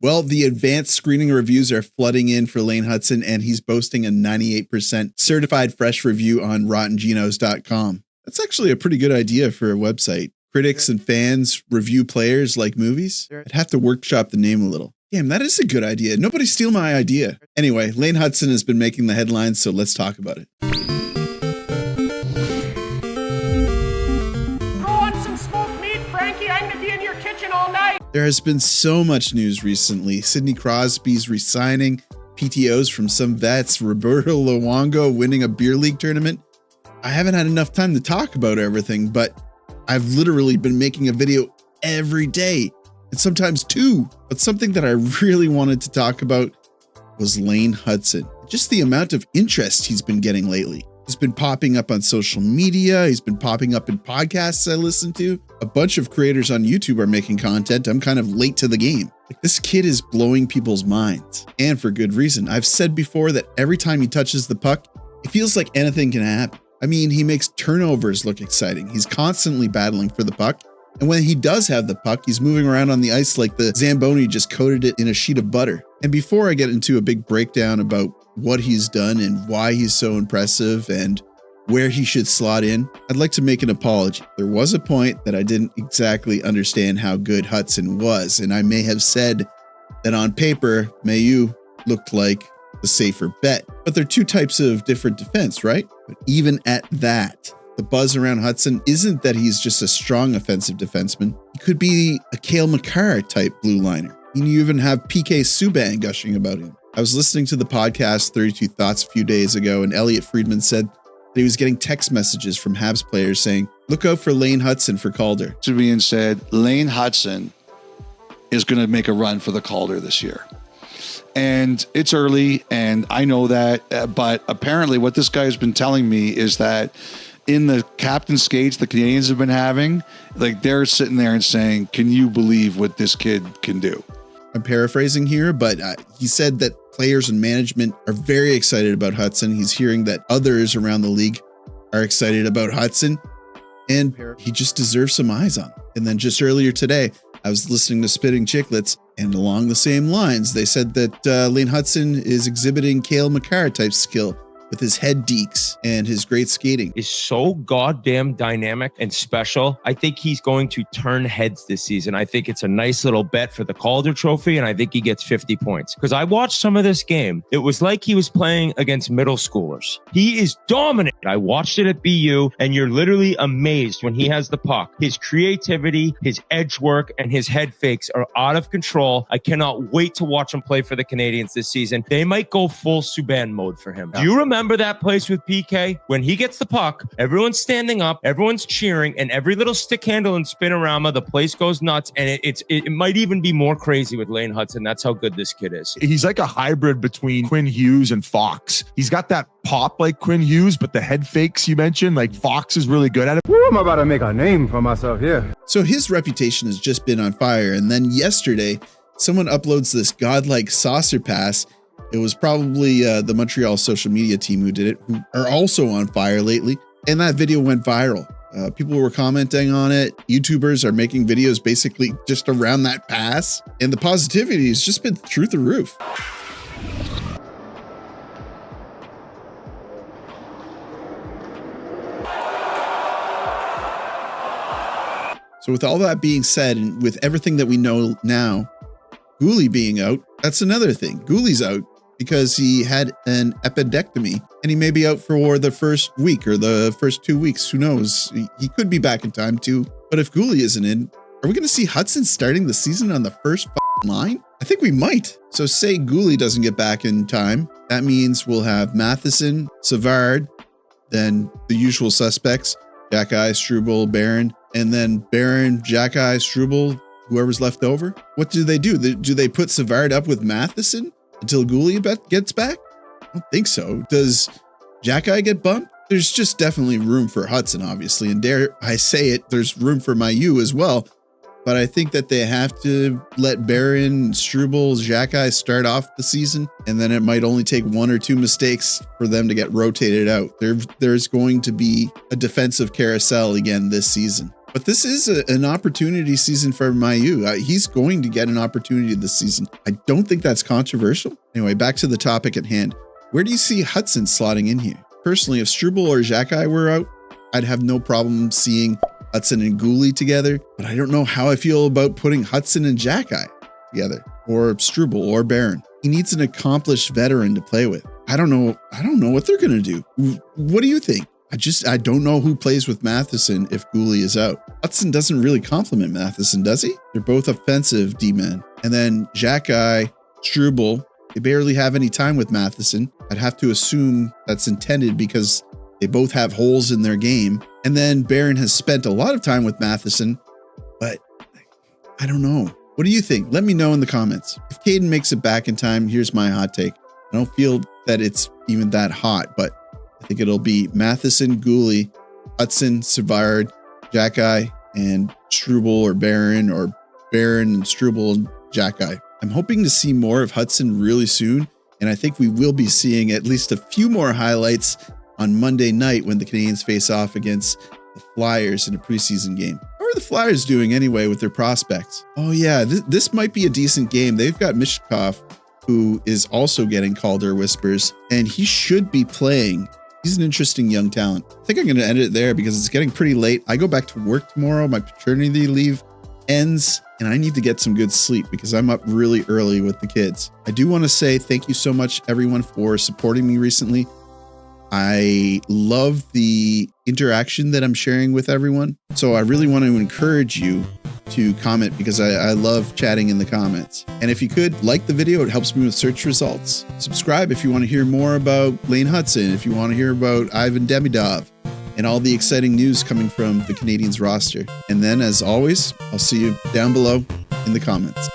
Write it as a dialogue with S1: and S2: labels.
S1: Well, the advanced screening reviews are flooding in for Lane Hutson, and he's boasting a 98% certified fresh review on RottenGenos.com. That's actually a pretty good idea for a website. Critics and fans review players like movies. I'd have to workshop the name a little. Damn, that is a good idea. Nobody steal my idea. Anyway, Lane Hutson has been making the headlines, so let's talk about it. There has been so much news recently. Sidney Crosby's resigning, PTOs from some vets, Roberto Luongo winning a beer league tournament. I haven't had enough time to talk about everything, but I've literally been making a video every day, and sometimes two. But something that I really wanted to talk about was Lane Hutson. Just the amount of interest he's been getting lately. He's been popping up on social media. He's been popping up in podcasts I listen to. A bunch of creators on YouTube are making content. I'm kind of late to the game. This kid is blowing people's minds, and for good reason. I've said before that every time he touches the puck, it feels like anything can happen. I mean, he makes turnovers look exciting. He's constantly battling for the puck. And when he does have the puck, he's moving around on the ice like the Zamboni just coated it in a sheet of butter. And before I get into a big breakdown about what he's done and why he's so impressive and where he should slot in, I'd like to make an apology. There was a point that I didn't exactly understand how good Hutson was, and I may have said that on paper, Mailloux looked like the safer bet. But there are two types of different defense, right? But even at that, the buzz around Hutson isn't that he's just a strong offensive defenseman. He could be a Cale Makar type blue liner. You even have PK Subban gushing about him. I was listening to the podcast 32 Thoughts a few days ago, and Elliot Friedman said that he was getting text messages from Habs players saying, look out for Lane Hutson for Calder.
S2: To being said, Lane Hutson is going to make a run for the Calder this year. And it's early, and I know that, but apparently what this guy has been telling me is that in the captain skates the Canadians have been having, like they're sitting there and saying, can you believe what this kid can do?
S1: I'm paraphrasing here, but he said that players and management are very excited about Hutson. He's hearing that others around the league are excited about Hutson, and he just deserves some eyes on him. And then just earlier today, I was listening to Spitting Chicklets, and along the same lines, they said that Lane Hutson is exhibiting Cale Makar type skill with his head deeks and his great skating.
S3: Is so goddamn dynamic and special. I think he's going to turn heads this season. I think it's a nice little bet for the Calder Trophy, and I think he gets 50 points. Because I watched some of this game. It was like he was playing against middle schoolers. He is dominant. I watched it at BU, and you're literally amazed when he has the puck. His creativity, his edge work, and his head fakes are out of control. I cannot wait to watch him play for the Canadians this season. They might go full Subban mode for him. Do you remember that place with PK? When he gets the puck, everyone's standing up, everyone's cheering, and every little stick handle and spinorama, the place goes nuts. And it might even be more crazy with Lane Hutson. That's how good this kid is.
S4: He's like a hybrid between Quinn Hughes and Fox. He's got that pop like Quinn Hughes, but the head fakes you mentioned, like Fox is really good at it.
S5: Woo, I'm about to make a name for myself here.
S1: So his reputation has just been on fire. And then yesterday, someone uploads this godlike saucer pass. It was probably the Montreal social media team who did it, who are also on fire lately. And that video went viral. People were commenting on it. YouTubers are making videos basically just around that pass. And the positivity has just been through the roof. So with all that being said, and with everything that we know now, Guhle being out, that's another thing. Guhle's out because he had an appendectomy, and he may be out for the first week or the first 2 weeks. Who knows? He could be back in time too. But if Guhle isn't in, are we going to see Hutson starting the season on the first line? I think we might. So say Guhle doesn't get back in time. That means we'll have Matheson, Savard, then the usual suspects, Xhekaj, Struble, Barron, and then Barron, Xhekaj, Struble, whoever's left over. What do? Do they put Savard up with Matheson until Guhle gets back? I don't think so. Does Xhekaj get bumped? There's just definitely room for Hutson, obviously. And dare I say it, there's room for Mailloux as well. But I think that they have to let Barron, Struble, Xhekaj start off the season. And then it might only take one or two mistakes for them to get rotated out. There's going to be a defensive carousel again this season. But this is an opportunity season for Mailloux. He's going to get an opportunity this season. I don't think that's controversial. Anyway, back to the topic at hand. Where do you see Hutson slotting in here? Personally, if Struble or Xhekaj were out, I'd have no problem seeing Hutson and Guhle together, but I don't know how I feel about putting Hutson and Xhekaj together, or Struble or Barron. He needs an accomplished veteran to play with. I don't know what they're going to do. What do you think? I don't know who plays with Matheson if Guhle is out. Hutson doesn't really complement Matheson, does he? They're both offensive D-men. And then Xhekaj, Struble, they barely have any time with Matheson. I'd have to assume that's intended because they both have holes in their game. And then Barron has spent a lot of time with Matheson, but I don't know. What do you think? Let me know in the comments. If Caden makes it back in time, here's my hot take. I don't feel that it's even that hot, but I think it'll be Matheson, Guhle, Hutson, Savard, Xhekaj, and Struble or Barron and Struble and Xhekaj. I'm hoping to see more of Hutson really soon, and I think we will be seeing at least a few more highlights on Monday night when the Canadiens face off against the Flyers in a preseason game. How are the Flyers doing anyway with their prospects? Oh yeah, this might be a decent game. They've got Mishkov, who is also getting Calder whispers, and he should be playing. He's an interesting young talent. I think I'm going to end it there because it's getting pretty late. I go back to work tomorrow. My paternity leave ends, and I need to get some good sleep because I'm up really early with the kids. I do want to say thank you so much, everyone, for supporting me recently. I love the interaction that I'm sharing with everyone. So I really want to encourage you to comment because I love chatting in the comments. And if you could like the video, it helps me with search results. Subscribe if you want to hear more about Lane Hutson, if you want to hear about Ivan Demidov, and all the exciting news coming from the Canadiens roster. And then, as always, I'll see you down below in the comments.